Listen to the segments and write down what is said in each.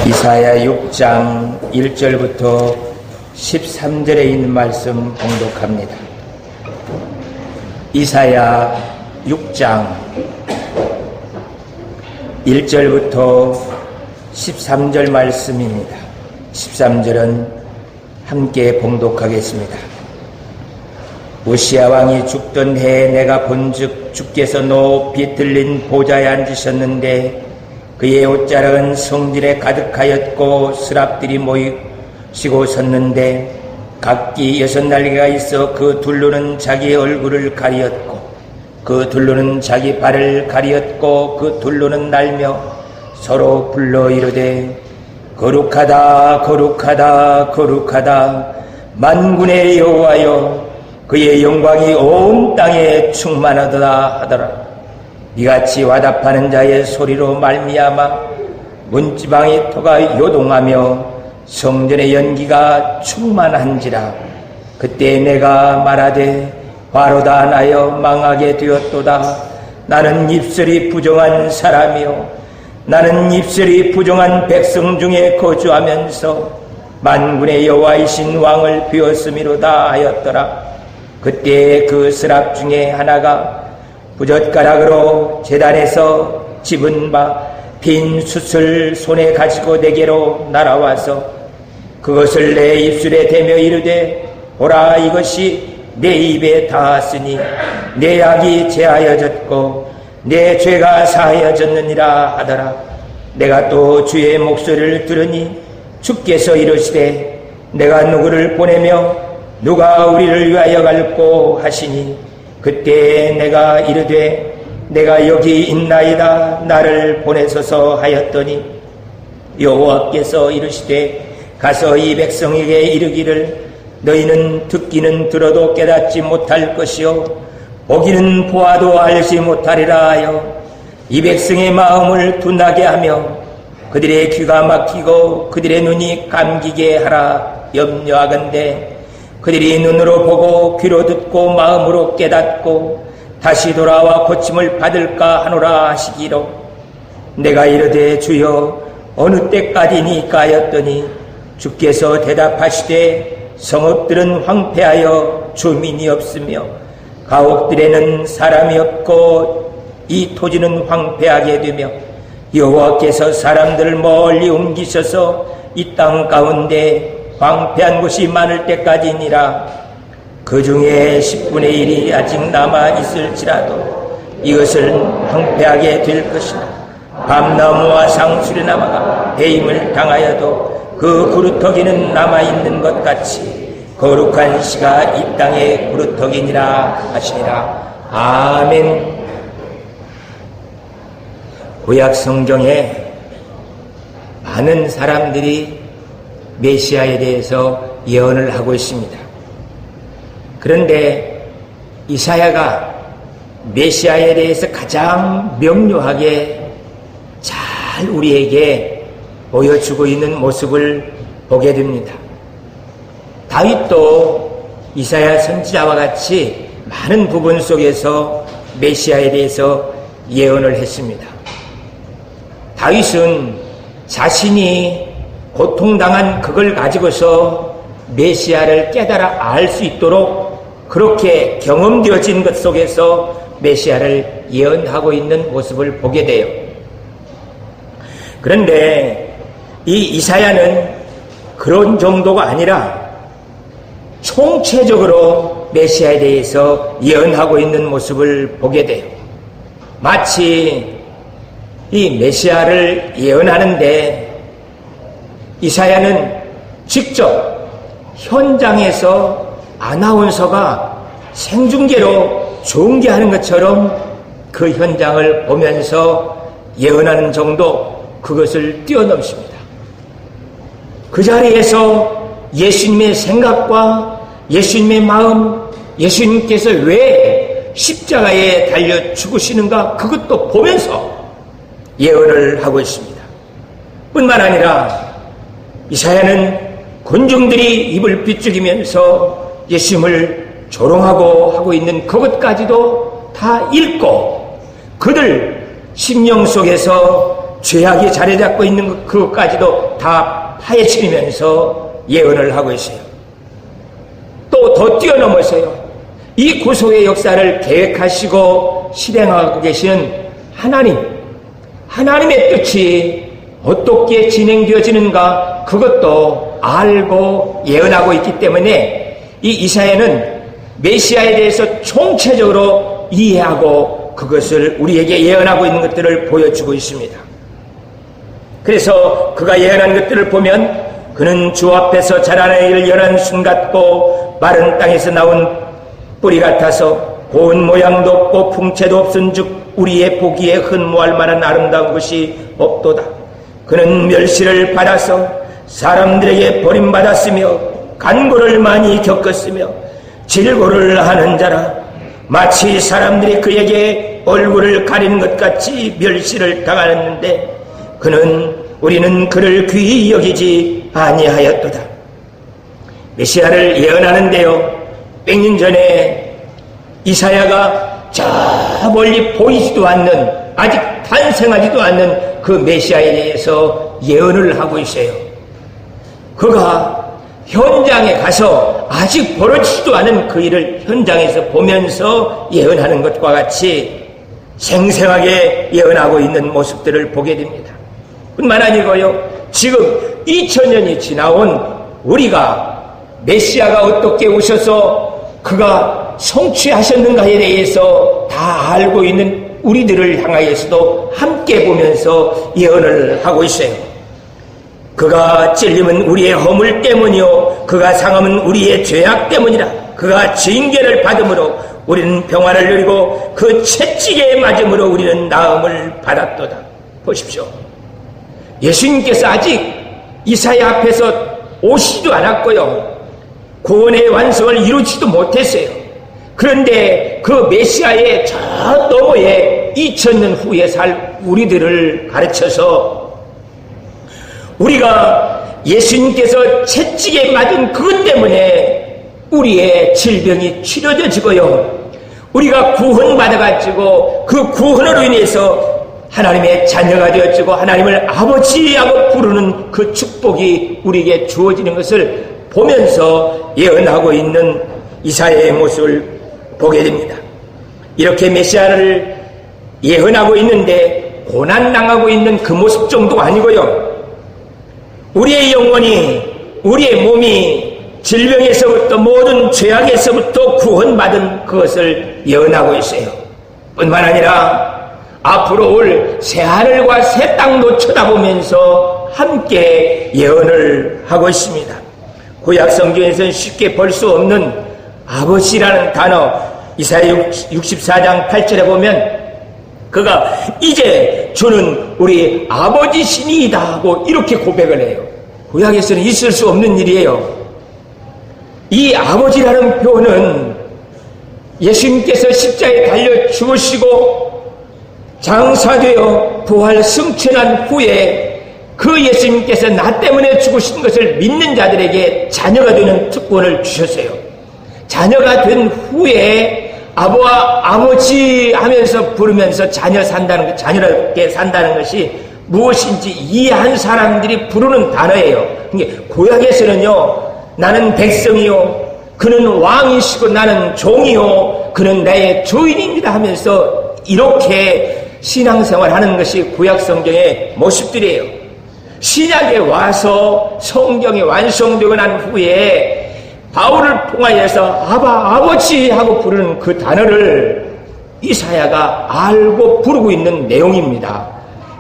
이사야 6장 1절부터 13절에 있는 말씀 봉독합니다. 이사야 6장 1절부터 13절 말씀입니다. 13절은 함께 봉독하겠습니다. 우시야 왕이 죽던 해에 내가 본즉 주께서 높이 들린 보좌에 앉으셨는데 그의 옷자락은 성질에 가득하였고 스랍들이 모이시고 섰는데 각기 6날개가 있어 그 둘로는 자기의 얼굴을 가리었고 그 둘로는 자기 발을 가리었고 그 둘로는 날며 서로 불러 이르되 거룩하다 거룩하다 거룩하다 만군의 여호와여 그의 영광이 온 땅에 충만하도다 하더라. 이같이 화답하는 자의 소리로 말미암아 문지방의 토가 요동하며 성전의 연기가 충만한지라. 그때 내가 말하되 바로다 나여 망하게 되었도다. 나는 입술이 부정한 사람이요 나는 입술이 부정한 백성 중에 거주하면서 만군의 여호와이신 왕을 비웠음이로다 하였더라. 그때 그 스랍 중에 하나가 부젓가락으로 제단에서 집은 바 빈 숯을 손에 가지고 내게로 날아와서 그것을 내 입술에 대며 이르되 보라 이것이 내 입에 닿았으니 내 악이 제하여졌고 내 죄가 사하여졌느니라 하더라. 내가 또 주의 목소리를 들으니 주께서 이르시되 내가 누구를 보내며 누가 우리를 위하여 갈꼬 하시니 그때 내가 이르되 내가 여기 있나이다 나를 보내소서 하였더니 여호와께서 이르시되 가서 이 백성에게 이르기를 너희는 듣기는 들어도 깨닫지 못할 것이요 보기는 보아도 알지 못하리라 하여 이 백성의 마음을 둔하게 하며 그들의 귀가 막히고 그들의 눈이 감기게 하라 염려하건대 그들이 눈으로 보고 귀로 듣고 마음으로 깨닫고 다시 돌아와 고침을 받을까 하노라 하시기로 내가 이르되 주여 어느 때까지니까 하였더니 주께서 대답하시되 성읍들은 황폐하여 주민이 없으며 가옥들에는 사람이 없고 이 토지는 황폐하게 되며 여호와께서 사람들을 멀리 옮기셔서 이 땅 가운데 황폐한 곳이 많을 때까지니라. 그 중에 10분의 1이 아직 남아있을지라도 이것을 황폐하게 될 것이나 밤나무와 상수리 나무가 배임을 당하여도 그 구루터기는 남아있는 것 같이 거룩한 시가 이 땅의 구루터기니라 하시니라. 아멘. 구약 성경에 많은 사람들이 메시아에 대해서 예언을 하고 있습니다. 그런데 이사야가 메시아에 대해서 가장 명료하게 잘 우리에게 보여주고 있는 모습을 보게 됩니다. 다윗도 이사야 선지자와 같이 많은 부분 속에서 메시아에 대해서 예언을 했습니다. 다윗은 자신이 고통당한 그걸 가지고서 메시아를 깨달아 알 수 있도록 그렇게 경험되어진 것 속에서 메시아를 예언하고 있는 모습을 보게 돼요. 그런데 이 이사야는 그런 정도가 아니라 총체적으로 메시아에 대해서 예언하고 있는 모습을 보게 돼요. 마치 이 메시아를 예언하는데 이사야는 직접 현장에서 아나운서가 생중계로 중계하는 것처럼 그 현장을 보면서 예언하는 정도 그것을 뛰어넘습니다. 그 자리에서 예수님의 생각과 예수님의 마음, 예수님께서 왜 십자가에 달려 죽으시는가 그것도 보면서 예언을 하고 있습니다. 뿐만 아니라 이사야는 군중들이 입을 비죽이면서 예수님을 조롱하고 하고 있는 그것까지도 다 읽고 그들 심령 속에서 죄악이 자리 잡고 있는 그것까지도 다 파헤치면서 예언을 하고 있어요. 또 더 뛰어넘어서요, 이 구속의 역사를 계획하시고 실행하고 계시는 하나님의 뜻이 어떻게 진행되어지는가, 그것도 알고 예언하고 있기 때문에 이 이사야는 메시아에 대해서 총체적으로 이해하고 그것을 우리에게 예언하고 있는 것들을 보여주고 있습니다. 그래서 그가 예언한 것들을 보면, 그는 주 앞에서 자라나기를 연한 순 같고 마른 땅에서 나온 뿌리 같아서 고운 모양도 없고 풍채도 없은즉 우리의 보기에 흠모할 만한 아름다운 것이 없도다. 그는 멸시를 받아서 사람들에게 버림받았으며 간고를 많이 겪었으며 질고를 하는 자라. 마치 사람들이 그에게 얼굴을 가리는 것 같이 멸시를 당하였는데 우리는 그를 귀히 여기지 아니하였도다. 메시아를 예언하는데요, 100년 전에 이사야가 저 멀리 보이지도 않는, 아직 탄생하지도 않는 그 메시아에 대해서 예언을 하고 있어요. 그가 현장에 가서 아직 벌어지지도 않은 그 일을 현장에서 보면서 예언하는 것과 같이 생생하게 예언하고 있는 모습들을 보게 됩니다. 뿐만 아니고요, 지금 2000년이 지나온 우리가 메시아가 어떻게 오셔서 그가 성취하셨는가에 대해서 다 알고 있는 우리들을 향하여서도 함께 보면서 예언을 하고 있어요. 그가 찔림은 우리의 허물 때문이요 그가 상함은 우리의 죄악 때문이라. 그가 징계를 받음으로 우리는 평화를 누리고 그 채찍에 맞음으로 우리는 나음을 받았도다. 보십시오. 예수님께서 아직 이사야 앞에서 오시지도 않았고요, 구원의 완성을 이루지도 못했어요. 그런데 그 메시아의 저 너머에 2000년 후에 살 우리들을 가르쳐서 우리가 예수님께서 채찍에 맞은 그것 때문에 우리의 질병이 치료되어지고요, 우리가 구원받아가지고 그 구원으로 인해서 하나님의 자녀가 되어지고 하나님을 아버지하고 부르는 그 축복이 우리에게 주어지는 것을 보면서 예언하고 있는 이사야의 모습을 보게 됩니다. 이렇게 메시아를 예언하고 있는데 고난당하고 있는 그 모습 정도가 아니고요, 우리의 영혼이, 우리의 몸이 질병에서부터 모든 죄악에서부터 구원받은 그것을 예언하고 있어요. 뿐만 아니라 앞으로 올 새하늘과 새 땅도 쳐다보면서 함께 예언을 하고 있습니다. 구약 성경에서는 쉽게 볼 수 없는 아버지라는 단어, 이사야 64장 8절에 보면 그가 이제 주는 우리 아버지시니이다 하고 이렇게 고백을 해요. 구약에서는 있을 수 없는 일이에요. 이 아버지라는 표현은 예수님께서 십자가에 달려 죽으시고 장사되어 부활 승천한 후에 그 예수님께서 나 때문에 죽으신 것을 믿는 자들에게 자녀가 되는 특권을 주셨어요. 자녀가 된 후에 아버지 하면서 부르면서 자녀답게 산다는 것이 무엇인지 이해한 사람들이 부르는 단어예요. 그러니까 구약에서는요, 나는 백성이요, 그는 왕이시고 나는 종이요, 그는 나의 주인입니다 하면서 이렇게 신앙생활 하는 것이 구약 성경의 모습들이에요. 신약에 와서 성경이 완성되고 난 후에 바울을 통하여서 아버지 하고 부르는 그 단어를 이사야가 알고 부르고 있는 내용입니다.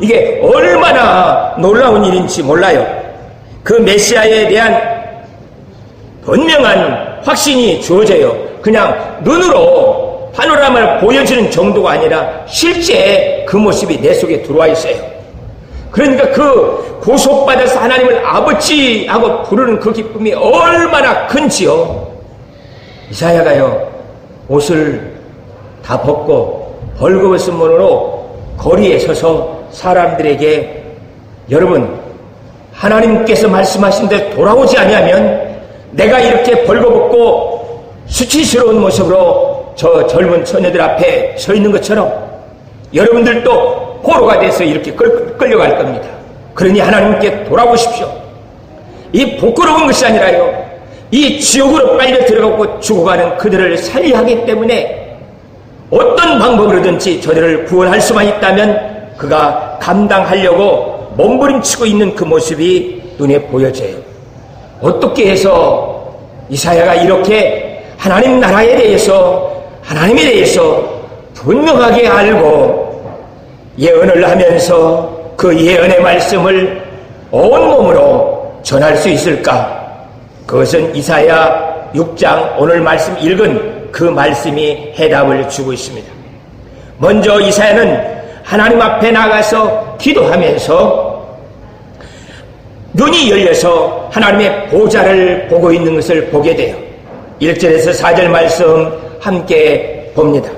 이게 얼마나 놀라운 일인지 몰라요. 그 메시아에 대한 분명한 확신이 주어져요. 그냥 눈으로 파노라마를 보여주는 정도가 아니라 실제 그 모습이 내 속에 들어와 있어요. 그러니까 그 구속받아서 하나님을 아버지하고 부르는 그 기쁨이 얼마나 큰지요. 이사야가요, 옷을 다 벗고 벌거벗은문으로 거리에 서서 사람들에게, 여러분, 하나님께서 말씀하신 대로 돌아오지 아니하면 내가 이렇게 벌거벗고 수치스러운 모습으로 저 젊은 처녀들 앞에 서 있는 것처럼 여러분들도 포로가 돼서 이렇게 끌려갈 겁니다. 그러니 하나님께 돌아오십시오. 이 부끄러운 것이 아니라요, 이 지옥으로 빨려 들어가고 죽어가는 그들을 살려야 하기 때문에 어떤 방법으로든지 저들을 구원할 수만 있다면 그가 감당하려고 몸부림치고 있는 그 모습이 눈에 보여져요. 어떻게 해서 이사야가 이렇게 하나님 나라에 대해서, 하나님에 대해서 분명하게 알고 예언을 하면서 그 예언의 말씀을 온몸으로 전할 수 있을까? 그것은 이사야 6장 오늘 말씀 읽은 그 말씀이 해답을 주고 있습니다. 먼저 이사야는 하나님 앞에 나가서 기도하면서 눈이 열려서 하나님의 보좌를 보고 있는 것을 보게 돼요. 1절에서 4절 말씀 함께 봅니다.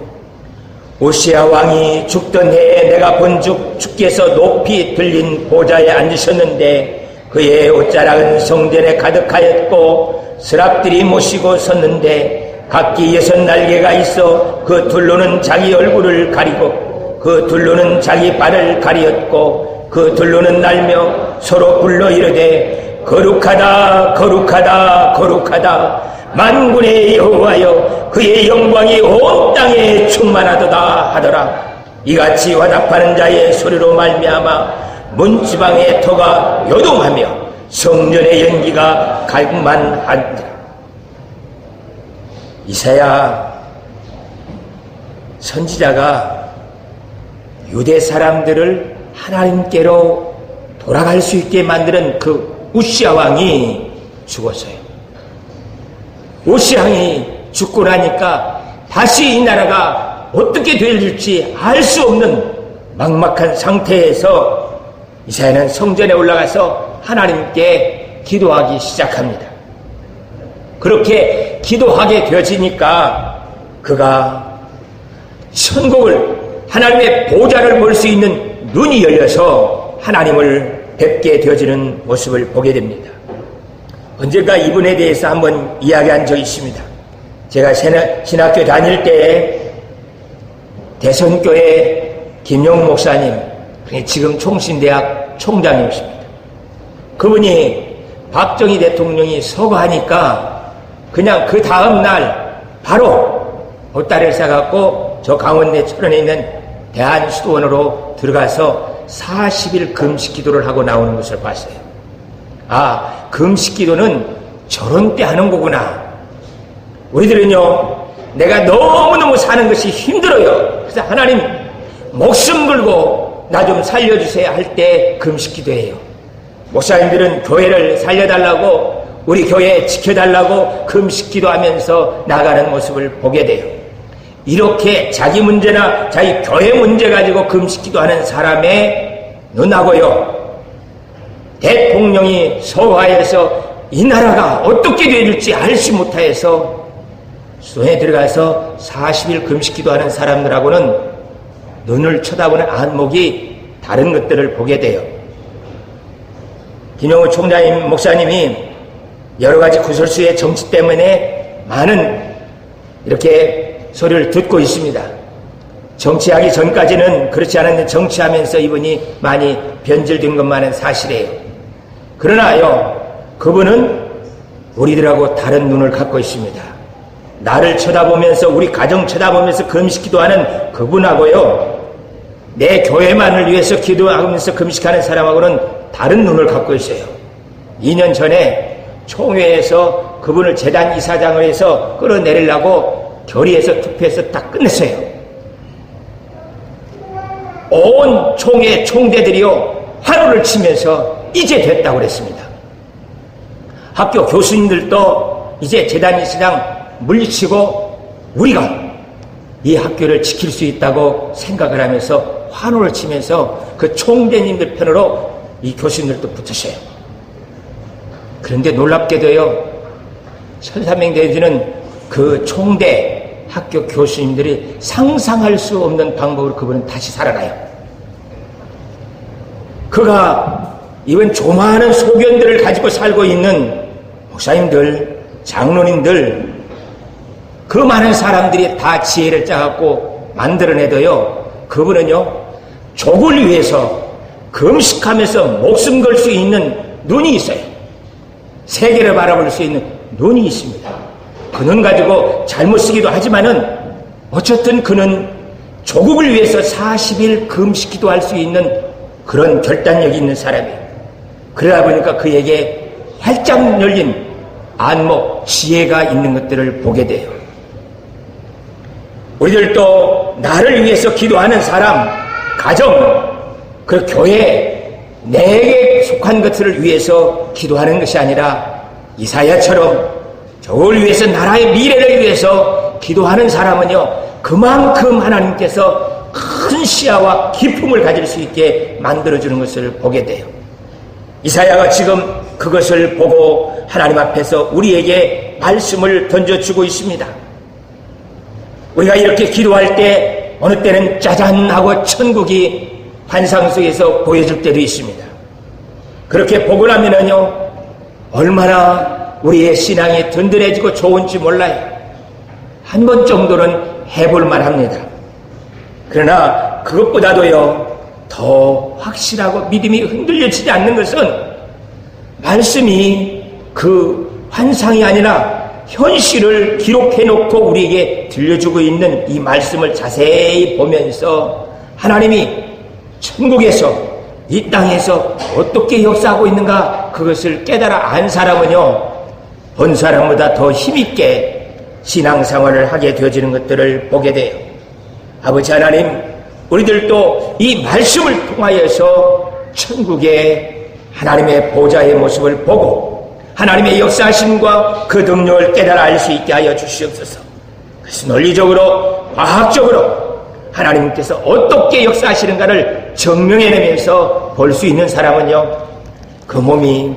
오시아 왕이 죽던 해에 내가 본즉 주께서 높이 들린 보좌에 앉으셨는데 그의 옷자락은 성전에 가득하였고 스랍들이 모시고 섰는데 각기 6날개가 있어 그 둘로는 자기 얼굴을 가리고 그 둘로는 자기 발을 가리었고 그 둘로는 날며 서로 불러 이르되 거룩하다 거룩하다 거룩하다 만군의 여호와여 그의 영광이 온 땅에 충만하도다 하더라. 이같이 화답하는 자의 소리로 말미암아 문지방의 터가 요동하며 성전의 연기가 갈만하니라. 이사야 선지자가 유대 사람들을 하나님께로 돌아갈 수 있게 만드는 그 우시아 왕이 죽었어요. 우시아 왕이 죽고 나니까 다시 이 나라가 어떻게 될지 알 수 없는 막막한 상태에서 이사야는 성전에 올라가서 하나님께 기도하기 시작합니다. 그렇게 기도하게 되어지니까 그가 천국을, 하나님의 보좌를 볼 수 있는 눈이 열려서 하나님을 뵙게 되어지는 모습을 보게 됩니다. 언젠가 이분에 대해서 한번 이야기한 적이 있습니다. 제가 신학교 다닐 때 대선교회 김용우 목사님, 지금 총신대학 총장님이십니다. 그분이 박정희 대통령이 서거하니까 그냥 그 다음 날 바로 보따리를 싸갖고 저 강원대 철원에 있는 대한수도원으로 들어가서 40일 금식 기도를 하고 나오는 것을 봤어요. 아, 금식 기도는 저런 때 하는 거구나. 우리들은요, 내가 너무너무 사는 것이 힘들어요. 그래서 하나님 목숨 걸고 나 좀 살려주세요 할 때 금식 기도해요. 목사님들은 교회를 살려달라고, 우리 교회 지켜달라고 금식 기도하면서 나가는 모습을 보게 돼요. 이렇게 자기 문제나 자기 교회 문제 가지고 금식 기도하는 사람의 눈하고요, 대통령이 서거하여서 이 나라가 어떻게 될지 알지 못하여서 수도에 들어가서 40일 금식 기도하는 사람들하고는 눈을 쳐다보는 안목이 다른 것들을 보게 돼요. 김용우 총장님, 목사님이 여러 가지 구설수의 정치 때문에 많은 이렇게 소리를 듣고 있습니다. 정치하기 전까지는 그렇지 않았는데 정치하면서 이분이 많이 변질된 것만은 사실이에요. 그러나요, 그분은 우리들하고 다른 눈을 갖고 있습니다. 나를 쳐다보면서, 우리 가정 쳐다보면서 금식 기도하는 그분하고요, 내 교회만을 위해서 기도하면서 금식하는 사람하고는 다른 눈을 갖고 있어요. 2년 전에 총회에서 그분을 재단 이사장을 해서 끌어내리려고 결의해서 투표해서 딱 끝냈어요. 온 총회 총대들이요, 하루를 치면서 이제 됐다고 그랬습니다. 학교 교수님들도 이제 재단 이사장 물리치고 우리가 이 학교를 지킬 수 있다고 생각을 하면서 환호를 치면서 그 총대님들 편으로 이 교수님들도 붙으셔요. 그런데 놀랍게도요, 1300 되어지는 그 총대 학교 교수님들이 상상할 수 없는 방법으로 그분은 다시 살아나요. 그가 이번 조그마한 소견들을 가지고 살고 있는 목사님들, 장로님들, 그 많은 사람들이 다 지혜를 짜갖고 만들어내도요, 그분은요, 족을 위해서 금식하면서 목숨 걸 수 있는 눈이 있어요. 세계를 바라볼 수 있는 눈이 있습니다. 그 눈 가지고 잘못 쓰기도 하지만은 어쨌든 그는 조국을 위해서 40일 금식 기도할 수 있는 그런 결단력이 있는 사람이에요. 그러다 보니까 그에게 활짝 열린 안목, 지혜가 있는 것들을 보게 돼요. 우리들도 나를 위해서 기도하는 사람, 가정, 그 교회, 내게 속한 것들을 위해서 기도하는 것이 아니라 이사야처럼 저를 위해서, 나라의 미래를 위해서 기도하는 사람은요, 그만큼 하나님께서 큰 시야와 기쁨을 가질 수 있게 만들어주는 것을 보게 돼요. 이사야가 지금 그것을 보고 하나님 앞에서 우리에게 말씀을 던져주고 있습니다. 우리가 이렇게 기도할 때 어느 때는 짜잔 하고 천국이 환상 속에서 보여줄 때도 있습니다. 그렇게 보고 나면은요, 얼마나 우리의 신앙이 든든해지고 좋은지 몰라요. 한 번 정도는 해볼만 합니다. 그러나 그것보다도요, 더 확실하고 믿음이 흔들려지지 않는 것은 말씀이 그 환상이 아니라 현실을 기록해놓고 우리에게 들려주고 있는 이 말씀을 자세히 보면서 하나님이 천국에서 이 땅에서 어떻게 역사하고 있는가, 그것을 깨달아 안 사람은요, 본 사람보다 더 힘있게 신앙생활을 하게 되어지는 것들을 보게 돼요. 아버지 하나님, 우리들도 이 말씀을 통하여서 천국의 하나님의 보좌의 모습을 보고 하나님의 역사하심과 그 능력을 깨달아 알 수 있게 하여 주시옵소서. 그래서 논리적으로, 과학적으로 하나님께서 어떻게 역사하시는가를 증명해내면서 볼 수 있는 사람은요, 그 몸이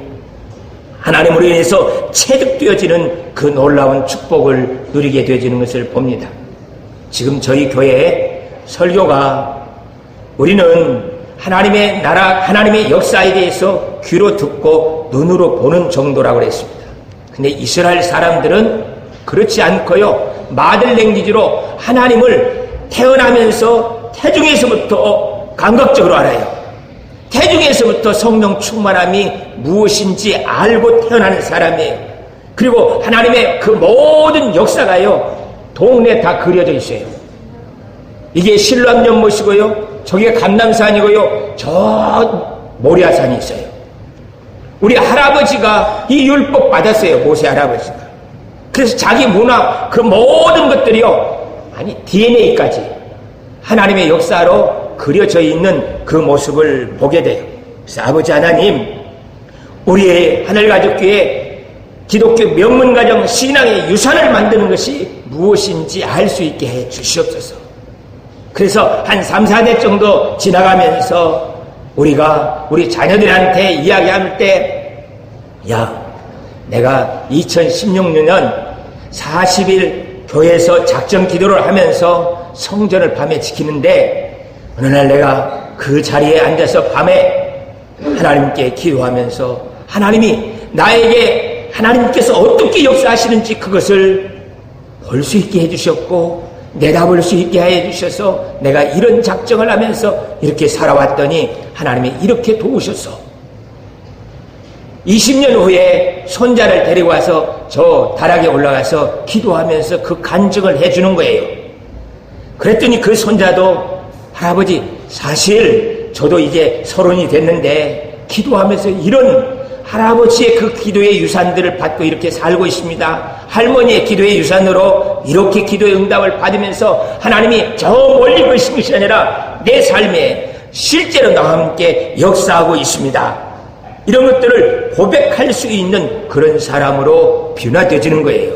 하나님으로 인해서 체득되어지는 그 놀라운 축복을 누리게 되어지는 것을 봅니다. 지금 저희 교회의 설교가 우리는 하나님의 나라, 하나님의 역사에 대해서 귀로 듣고 눈으로 보는 정도라고 그랬습니다. 근데 이스라엘 사람들은 그렇지 않고요, 마들랭귀지로 하나님을 태어나면서 태중에서부터 감각적으로 알아요. 태중에서부터 성령 충만함이 무엇인지 알고 태어나는 사람이에요. 그리고 하나님의 그 모든 역사가요, 동네에 다 그려져 있어요. 이게 실로암 연못이고요, 저게 감람산이고요, 저 모리아산이 있어요. 우리 할아버지가 이 율법 받았어요, 모세 할아버지가. 그래서 자기 문화, 그 모든 것들이요, 아니 DNA까지 하나님의 역사로 그려져 있는 그 모습을 보게 돼요. 그래서 아버지 하나님, 우리의 하늘가족교회 기독교 명문가정 신앙의 유산을 만드는 것이 무엇인지 알 수 있게 해 주시옵소서. 그래서 한 3, 4대 정도 지나가면서 우리가 우리 자녀들한테 이야기할 때, 야, 내가 2016년 40일 교회에서 작정 기도를 하면서 성전을 밤에 지키는데, 어느 날 내가 그 자리에 앉아서 밤에 하나님께 기도하면서 하나님이 나에게 하나님께서 어떻게 역사하시는지 그것을 볼 수 있게 해주셨고 내다볼 수 있게 해주셔서 내가 이런 작정을 하면서 이렇게 살아왔더니 하나님이 이렇게 도우셔서 20년 후에 손자를 데리고 와서 저 다락에 올라가서 기도하면서 그 간증을 해주는 거예요. 그랬더니 그 손자도, 할아버지, 사실 저도 이제 30이 됐는데 기도하면서 이런 할아버지의 그 기도의 유산들을 받고 이렇게 살고 있습니다. 할머니의 기도의 유산으로 이렇게 기도의 응답을 받으면서 하나님이 저 멀리 계신 것이 아니라 내 삶에 실제로 나와 함께 역사하고 있습니다. 이런 것들을 고백할 수 있는 그런 사람으로 변화되어지는 거예요.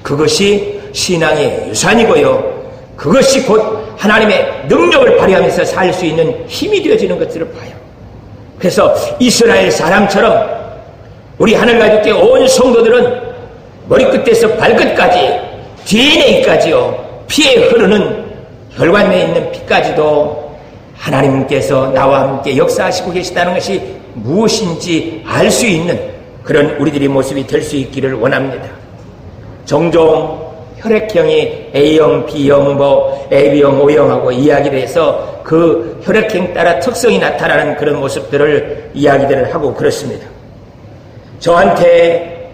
그것이 신앙의 유산이고요, 그것이 곧 하나님의 능력을 발휘하면서 살 수 있는 힘이 되어지는 것들을 봐요. 그래서 이스라엘 사람처럼 우리 하늘가족의 온 성도들은 머리끝에서 발끝까지 DNA까지요, 피에 흐르는 혈관 내에 있는 피까지도 하나님께서 나와 함께 역사하시고 계시다는 것이 무엇인지 알 수 있는 그런 우리들의 모습이 될 수 있기를 원합니다. 종종 혈액형이 A형, B형, AB형, O형하고 이야기를 해서 그 혈액형 따라 특성이 나타나는 그런 모습들을 이야기들을 하고 그렇습니다. 저한테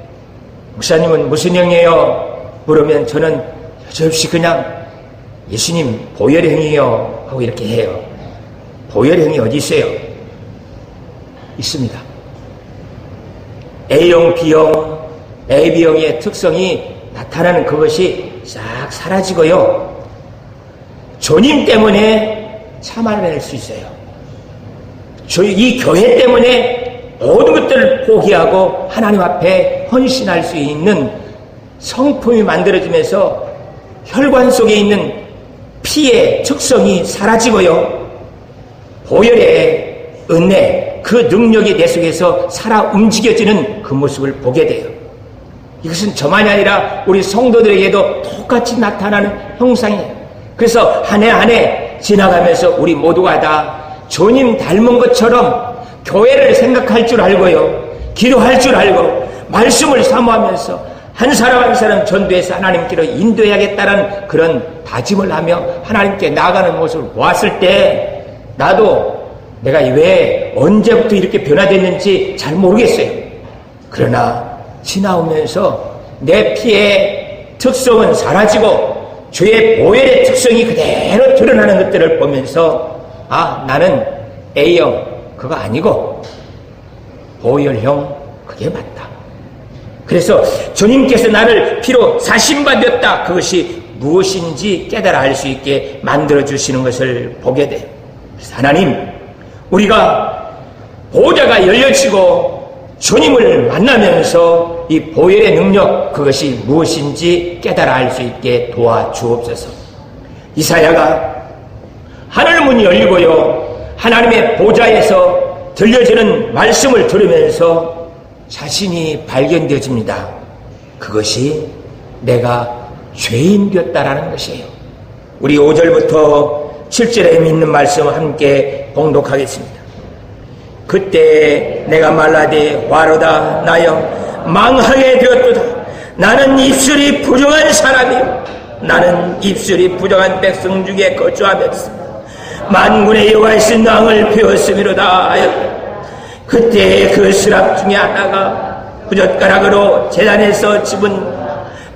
목사님은 무슨 형이에요? 물으면 저는 여지없이 그냥 예수님 보혈형이요 하고 이렇게 해요. 보혈형이 어디 있어요? 있습니다. A형, B형, AB형의 특성이 나타나는 그것이 싹 사라지고요. 주님 때문에 참아낼 수 있어요. 이 교회 때문에 모든 것들을 포기하고 하나님 앞에 헌신할 수 있는 성품이 만들어지면서 혈관 속에 있는 피의 특성이 사라지고요. 보혈의 은혜, 그 능력이 내 속에서 살아 움직여지는 그 모습을 보게 돼요. 이것은 저만이 아니라 우리 성도들에게도 똑같이 나타나는 형상이에요. 그래서 한 해 한 해 지나가면서 우리 모두가 다 주님 닮은 것처럼 교회를 생각할 줄 알고요. 기도할 줄 알고 말씀을 사모하면서 한 사람 한 사람 전도해서 하나님께로 인도해야겠다는 그런 다짐을 하며 하나님께 나아가는 모습을 보았을 때 나도 내가 왜 언제부터 이렇게 변화됐는지 잘 모르겠어요. 그러나 지나오면서 내 피의 특성은 사라지고 주의 보혈의 특성이 그대로 드러나는 것들을 보면서 나는 A형 그거 아니고 보혈형 그게 맞다. 그래서 주님께서 나를 피로 사심받았다. 그것이 무엇인지 깨달아 알 수 있게 만들어주시는 것을 보게 돼요. 그래서 하나님, 우리가 보좌가 열려지고 주님을 만나면서 이 보혈의 능력 그것이 무엇인지 깨달아 알 수 있게 도와주옵소서. 이사야가 하늘 문이 열리고요. 하나님의 보좌에서 들려지는 말씀을 들으면서 자신이 발견되어집니다. 그것이 내가 죄인 되었다라는 것이에요. 우리 5절부터 7절에 있는 말씀 함께 봉독하겠습니다. 그때 내가 말라되 화로다 나여 망하게 되었도다. 나는 입술이 부정한 사람이요 나는 입술이 부정한 백성 중에 거주하면서 만군의 여호와의 낭을 배웠음이로다 하였다. 그때 그 스랍 중에 하나가 부젓가락으로 제단에서 집은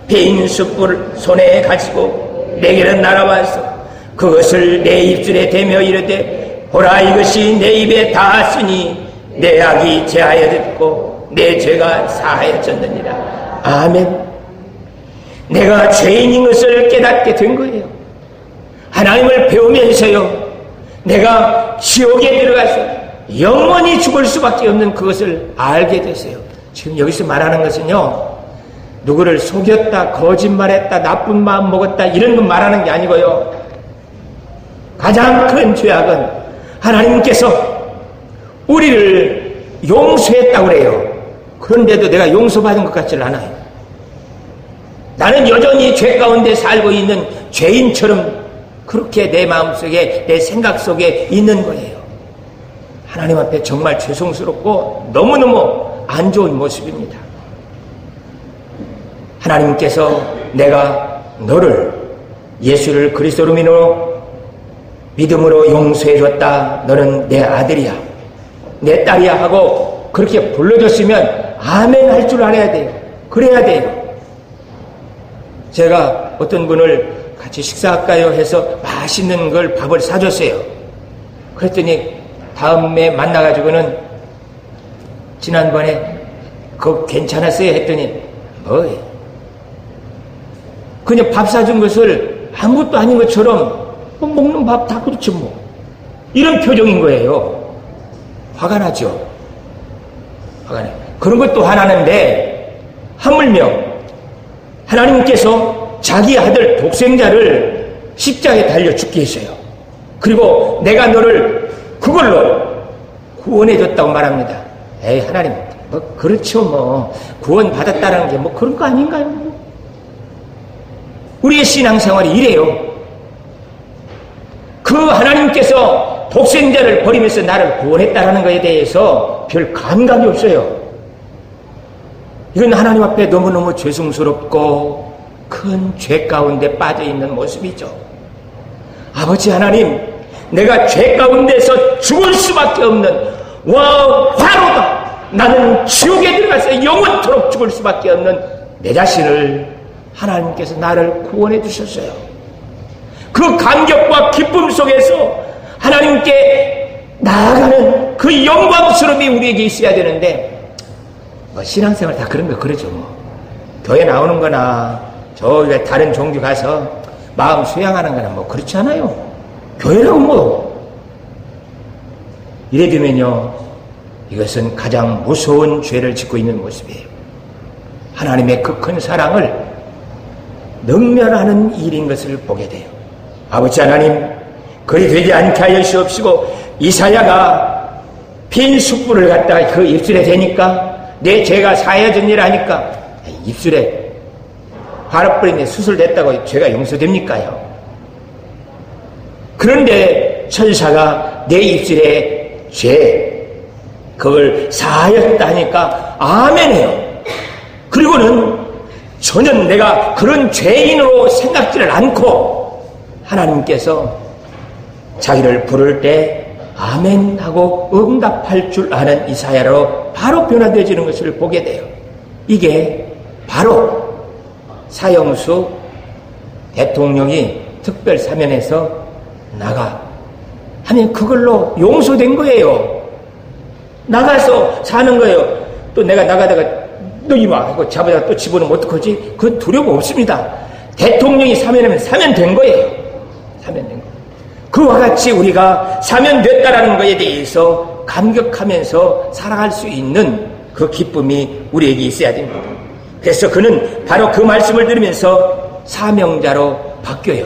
배인 숯불을 손에 가지고 내게로 날아와서 그것을 내 입술에 대며 이르되 보라 이것이 내 입에 닿았으니 내 악이 제하여졌고 내 죄가 사하여졌느니라. 아멘. 내가 죄인인 것을 깨닫게 된 거예요. 하나님을 배우면서요 내가 지옥에 들어가서 영원히 죽을 수밖에 없는 그것을 알게 됐어요. 지금 여기서 말하는 것은요 누구를 속였다, 거짓말했다, 나쁜 마음 먹었다 이런 것 말하는 게 아니고요. 가장 큰 죄악은 하나님께서 우리를 용서했다고 그래요. 그런데도 내가 용서받은 것 같지를 않아요. 나는 여전히 죄 가운데 살고 있는 죄인처럼 그렇게 내 마음속에 내 생각 속에 있는 거예요. 하나님 앞에 정말 죄송스럽고 너무너무 안 좋은 모습입니다. 하나님께서 내가 너를 예수를 그리스도로 믿음으로 용서해줬다. 너는 내 아들이야. 내 딸이야 하고 그렇게 불러줬으면 아멘 할 줄 알아야 돼요. 그래야 돼요. 제가 어떤 분을 같이 식사할까요 해서 맛있는 걸 밥을 사줬어요. 그랬더니 다음에 만나가지고는 지난번에 그거 괜찮았어요 했더니 뭐예요? 그냥 밥 사준 것을 아무것도 아닌 것처럼 먹는 밥 다 그렇죠 뭐 이런 표정인 거예요. 화가 나죠. 화가 나요. 그런 것도 화나는데 하물며 하나님께서 자기 아들 독생자를 십자가에 달려 죽게 했어요. 그리고 내가 너를 그걸로 구원해줬다고 말합니다. 에이 하나님 뭐 그렇죠 뭐 구원 받았다는 게 뭐 그런 거 아닌가요? 우리의 신앙생활이 이래요. 그 하나님께서 독생자를 버리면서 나를 구원했다는 것에 대해서 별 감각이 없어요. 이건 하나님 앞에 너무너무 죄송스럽고 큰 죄 가운데 빠져있는 모습이죠. 아버지 하나님, 내가 죄 가운데서 죽을 수밖에 없는 화로다. 나는 지옥에 들어가서 영원토록 죽을 수밖에 없는 내 자신을 하나님께서 나를 구원해 주셨어요. 그 감격과 기쁨 속에서 하나님께 나아가는 그 영광스러움이 우리에게 있어야 되는데, 신앙생활 다 그런 거 그러죠. 교회 나오는 거나 저 다른 종교 가서 마음 수양하는 거나 그렇지 않아요. 교회라고 이래 되면요, 이것은 가장 무서운 죄를 짓고 있는 모습이에요. 하나님의 그 큰 사랑을 능멸하는 일인 것을 보게 돼요. 아버지 하나님, 그리 되지 않게 하여 주옵시고, 이사야가 빈 숯불을 갖다가 그 입술에 대니까 내 죄가 사해진 일 하니까 입술에 화로 뿌리는데 수술됐다고 죄가 용서됩니까요? 그런데 천사가 내 입술에 그걸 사하였다 하니까 아멘해요. 그리고는 전혀 내가 그런 죄인으로 생각지를 않고 하나님께서 자기를 부를 때 아멘 하고 응답할 줄 아는 이사야로 바로 변화되어지는 것을 보게 돼요. 이게 바로 사형수 대통령이 특별 사면에서 나가 하면 그걸로 용서된 거예요. 나가서 사는 거예요. 또 내가 나가다가 너 이마 하고 잡아다가 또 집어넣으면 어떡하지? 그건 두려움 없습니다. 대통령이 사면하면 사면된 거예요. 사면된 거. 그와 같이 우리가 사면됐다라는 것에 대해서 감격하면서 살아갈 수 있는 그 기쁨이 우리에게 있어야 됩니다. 그래서 그는 바로 그 말씀을 들으면서 사명자로 바뀌어요.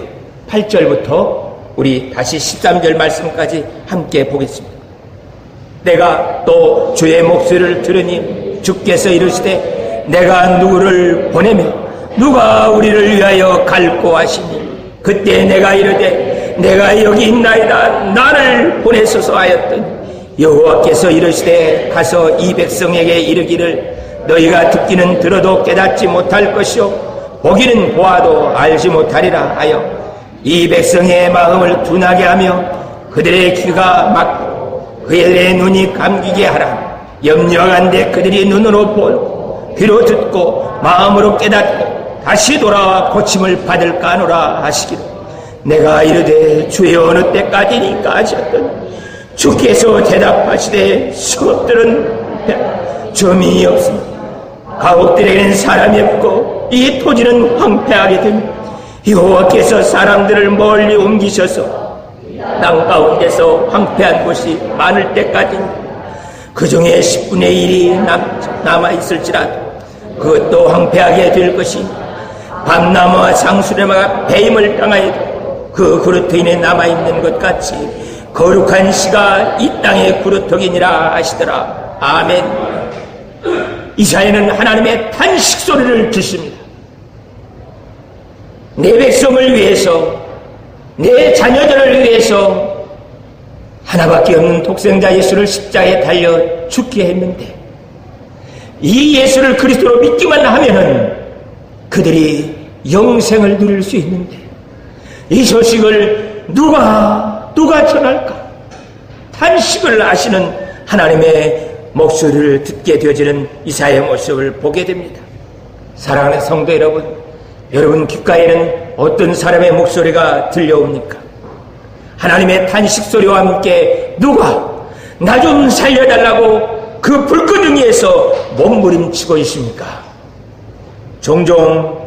8절부터 우리 다시 13절 말씀까지 함께 보겠습니다. 내가 또 주의 목소리를 들으니 주께서 이르시되 내가 누구를 보내며 누가 우리를 위하여 갈고 하시니 그때 내가 이르되 내가 여기 있나이다 나를 보내소서 하였더니 여호와께서 이르시되 가서 이 백성에게 이르기를 너희가 듣기는 들어도 깨닫지 못할 것이요 보기는 보아도 알지 못하리라 하여 이 백성의 마음을 둔하게 하며 그들의 귀가 막고 그들의 눈이 감기게 하라. 염려한데 그들이 눈으로 보고 귀로 듣고 마음으로 깨닫고 다시 돌아와 고침을 받을까 하노라 하시기를 내가 이르되 주여 어느 때까지니까 하셨더니 주께서 대답하시되 성읍들은 점이 없으니 가옥들에게는 사람이 없고 이 토지는 황폐하게 되며 여호와께서 사람들을 멀리 옮기셔서 땅 가운데서 황폐한 곳이 많을 때까지 그 중에 10분의 1이 남아있을지라도 그것도 황폐하게 될 것이 밤나무와 상수레마가 배임을 당하여도 그 그루터기에 남아있는 것 같이 거룩한 씨가 이 땅의 그루터기니라 하시더라. 아멘. 이사야는 하나님의 탄식 소리를 듣습니다. 내 백성을 위해서, 내 자녀들을 위해서 하나밖에 없는 독생자 예수를 십자가에 달려 죽게 했는데 이 예수를 그리스도로 믿기만 하면은 그들이 영생을 누릴 수 있는데 이 소식을 누가 전할까? 탄식을 하시는 하나님의 목소리를 듣게 되어지는 이사야의 모습을 보게 됩니다. 사랑하는 성도 여러분, 여러분 귓가에는 어떤 사람의 목소리가 들려옵니까? 하나님의 탄식 소리와 함께 누가 나 좀 살려달라고 그 불끄덩이에서 몸부림치고 있습니까? 종종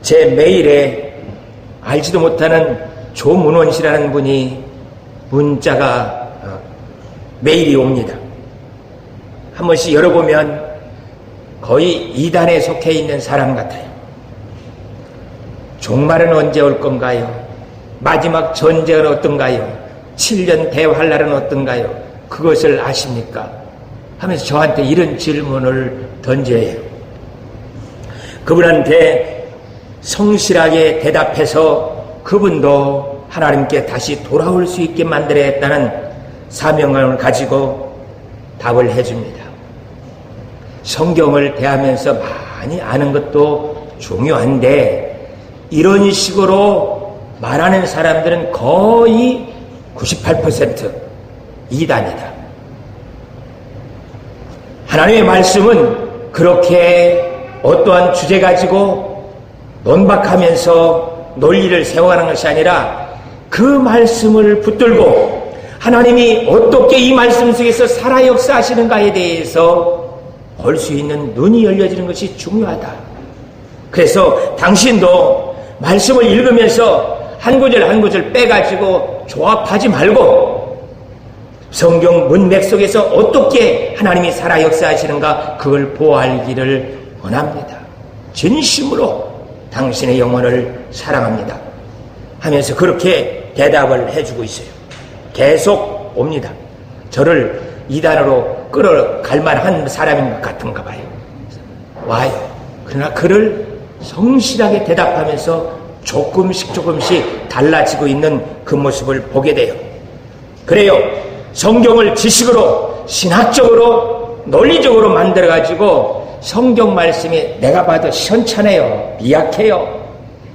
제 메일에 알지도 못하는 조문원 씨라는 분이 문자가 메일이 옵니다. 한 번씩 열어보면 거의 이단에 속해 있는 사람 같아요. 종말은 언제 올 건가요? 마지막 전쟁은 어떤가요? 7년 대환란은 어떤가요? 그것을 아십니까? 하면서 저한테 이런 질문을 던져요. 그분한테 성실하게 대답해서 그분도 하나님께 다시 돌아올 수 있게 만들어야겠다는 사명을 가지고 답을 해줍니다. 성경을 대하면서 많이 아는 것도 중요한데 이런 식으로 말하는 사람들은 거의 98% 이단이다. 하나님의 말씀은 그렇게 어떠한 주제 가지고 논박하면서 논리를 세워가는 것이 아니라 그 말씀을 붙들고 하나님이 어떻게 이 말씀 속에서 살아 역사하시는가에 대해서 볼 수 있는 눈이 열려지는 것이 중요하다. 그래서 당신도 말씀을 읽으면서 한 구절 한 구절 빼가지고 조합하지 말고 성경 문맥 속에서 어떻게 하나님이 살아 역사하시는가 그걸 보아알기를 원합니다. 진심으로 당신의 영혼을 사랑합니다 하면서 그렇게 대답을 해주고 있어요. 계속 옵니다. 저를 이단으로 끌어갈 만한 사람인 것 같은가 봐요. 와요. 그러나 그를 성실하게 대답하면서 조금씩 달라지고 있는 그 모습을 보게 돼요. 그래요. 성경을 지식으로 신학적으로 논리적으로 만들어가지고 성경 말씀이 내가 봐도 시원찮아요. 미약해요.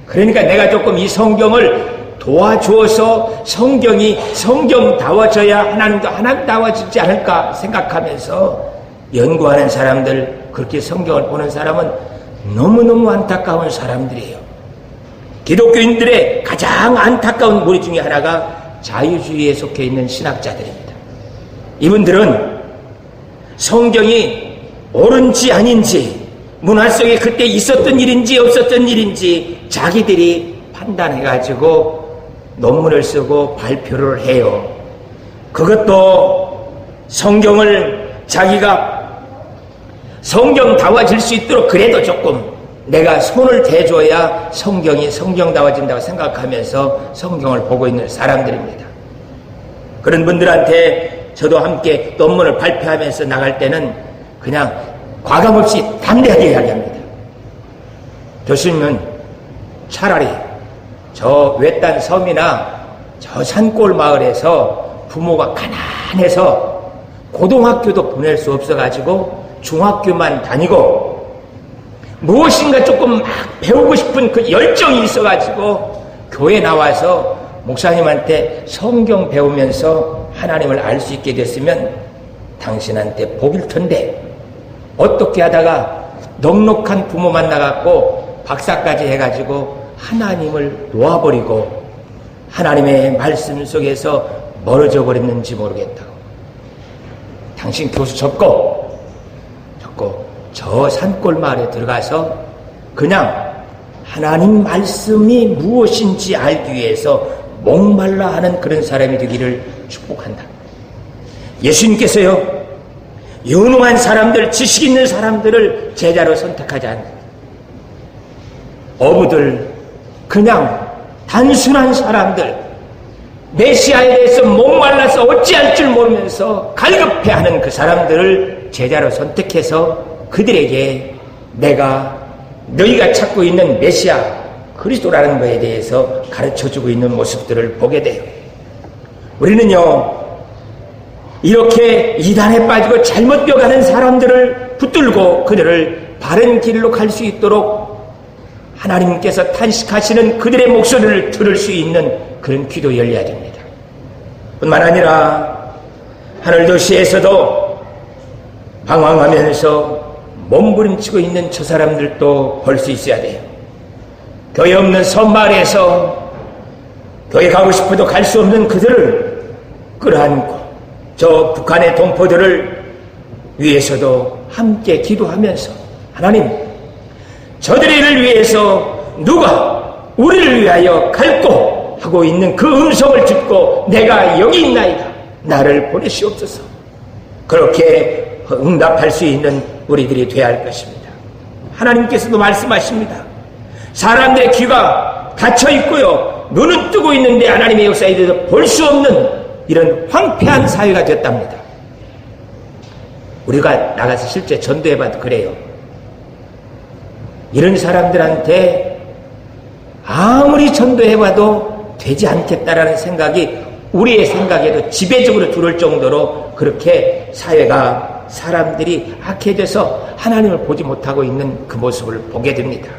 그러니까 내가 조금 이 성경을 도와주어서 성경이 성경다워져야 하나님도 하나님다워지지 않을까 생각하면서 연구하는 사람들, 그렇게 성경을 보는 사람은 너무너무 안타까운 사람들이에요. 기독교인들의 가장 안타까운 무리 중에 하나가 자유주의에 속해 있는 신학자들입니다. 이분들은 성경이 옳은지 아닌지, 문화 속에 그때 있었던 일인지 없었던 일인지 자기들이 판단해가지고 논문을 쓰고 발표를 해요. 그것도 성경을 자기가 성경다워질 수 있도록 그래도 조금 내가 손을 대줘야 성경이 성경다워진다고 생각하면서 성경을 보고 있는 사람들입니다. 그런 분들한테 저도 함께 논문을 발표하면서 나갈 때는 그냥 과감없이 담대하게 이야기합니다. 교수님은 차라리 저 외딴 섬이나 저 산골 마을에서 부모가 가난해서 고등학교도 보낼 수 없어가지고 중학교만 다니고 무엇인가 조금 막 배우고 싶은 그 열정이 있어가지고 교회 나와서 목사님한테 성경 배우면서 하나님을 알 수 있게 됐으면 당신한테 복일 텐데 어떻게 하다가 넉넉한 부모 만나갖고 박사까지 해가지고 하나님을 놓아버리고 하나님의 말씀 속에서 멀어져 버렸는지 모르겠다고. 당신 교수 접고 저 산골 마을에 들어가서 그냥 하나님 말씀이 무엇인지 알기 위해서 목말라 하는 그런 사람이 되기를 축복한다. 예수님께서요, 유능한 사람들, 지식 있는 사람들을 제자로 선택하지 않는다. 어부들, 그냥 단순한 사람들, 메시아에 대해서 목말라서 어찌할 줄 모르면서 갈급해하는 그 사람들을 제자로 선택해서 그들에게 너희가 찾고 있는 메시아 그리스도라는 것에 대해서 가르쳐주고 있는 모습들을 보게 돼요. 우리는요, 이렇게 이단에 빠지고 잘못 되어가는 사람들을 붙들고 그들을 바른 길로 갈 수 있도록 하나님께서 탄식하시는 그들의 목소리를 들을 수 있는 그런 귀도 열려야 됩니다. 뿐만 아니라 하늘도시에서도 방황하면서 몸부림치고 있는 저 사람들도 볼 수 있어야 돼요. 교회 없는 섬마을에서 교회 가고 싶어도 갈 수 없는 그들을 끌어안고 저 북한의 동포들을 위해서도 함께 기도하면서 하나님, 저들을 위해서 누가 우리를 위하여 갈고 하고 있는 그 음성을 듣고 내가 여기 있나이다. 나를 보내시옵소서. 그렇게 응답할 수 있는 우리들이 되어야 할 것입니다. 하나님께서도 말씀하십니다. 사람들의 귀가 닫혀 있고요, 눈은 뜨고 있는데 하나님의 역사에 대해서 볼 수 없는 이런 황폐한 사회가 됐답니다. 우리가 나가서 실제 전도해봐도 그래요. 이런 사람들한테 아무리 전도해봐도 되지 않겠다라는 생각이 우리의 생각에도 지배적으로 들어올 정도로 그렇게 사회가 사람들이 악해져서 하나님을 보지 못하고 있는 그 모습을 보게 됩니다.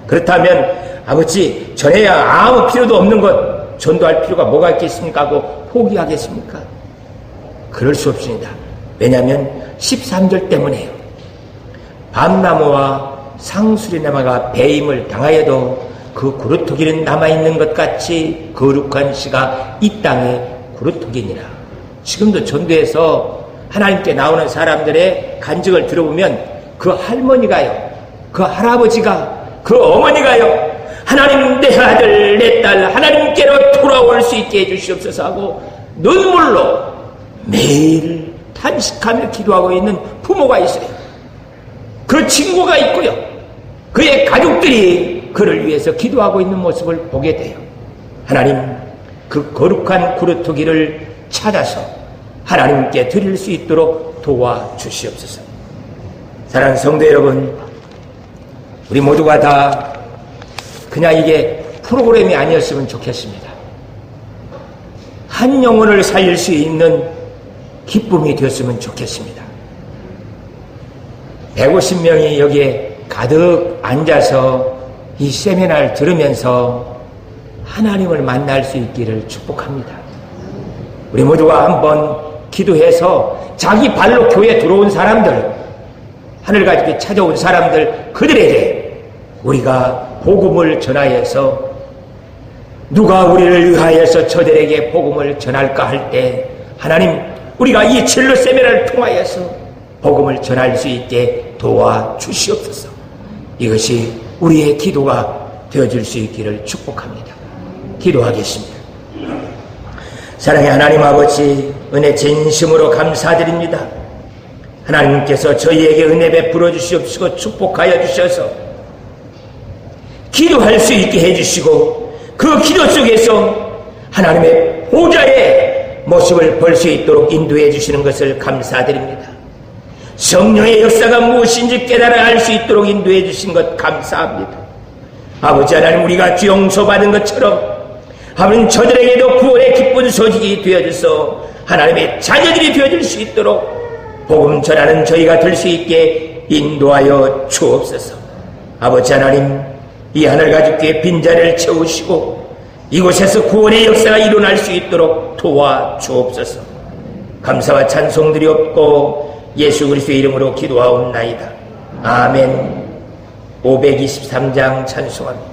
그렇다면 아버지, 전해야 아무 필요도 없는 것 전도할 필요가 뭐가 있겠습니까 하고 포기하겠습니까? 그럴 수 없습니다. 왜냐하면 13절 때문에요. 밤나무와 상수리나무가 배임을 당하여도 그 구루터기는 남아있는 것 같이 거룩한 씨가 이 땅에 구루터기니라. 지금도 전도에서 하나님께 나오는 사람들의 간증을 들어보면 그 할머니가요, 그 할아버지가, 그 어머니가요, 하나님 내 아들 내 딸 하나님께로 돌아올 수 있게 해주시옵소서 하고 눈물로 매일 탄식하며 기도하고 있는 부모가 있어요. 그 친구가 있고요, 그의 가족들이 그를 위해서 기도하고 있는 모습을 보게 돼요. 하나님, 그 거룩한 구루터기를 찾아서 하나님께 드릴 수 있도록 도와주시옵소서. 사랑하는 성도 여러분, 우리 모두가 다 그냥 이게 프로그램이 아니었으면 좋겠습니다. 한 영혼을 살릴 수 있는 기쁨이 되었으면 좋겠습니다. 150명이 여기에 가득 앉아서 이 세미나를 들으면서 하나님을 만날 수 있기를 축복합니다. 우리 모두가 한번 기도해서 자기 발로 교회에 들어온 사람들, 하늘가지게 찾아온 사람들, 그들에게 우리가 복음을 전하여서 누가 우리를 위하여서 저들에게 복음을 전할까 할 때 하나님, 우리가 이 진로 세미나를 통하여서 복음을 전할 수 있게 도와주시옵소서. 이것이 우리의 기도가 되어줄 수 있기를 축복합니다. 기도하겠습니다. 사랑의 하나님 아버지, 은혜 진심으로 감사드립니다. 하나님께서 저희에게 은혜 베풀어 주시옵시고 축복하여 주셔서 기도할 수 있게 해주시고 그 기도 속에서 하나님의 보좌의 모습을 볼 수 있도록 인도해 주시는 것을 감사드립니다. 성령의 역사가 무엇인지 깨달아 알 수 있도록 인도해 주신 것 감사합니다. 아버지 하나님, 우리가 용서받은 것처럼 하나님 저들에게도 구원의 기쁜 소식이 되어져서 하나님의 자녀들이 되어질 수 있도록 복음 전하는 저희가 될 수 있게 인도하여 주옵소서. 아버지 하나님, 이 하늘가죽교의 빈자리를 채우시고 이곳에서 구원의 역사가 일어날 수 있도록 도와주옵소서. 감사와 찬송 드리옵고 예수 그리스도의 이름으로 기도하옵나이다. 아멘. 523장 찬송합니다.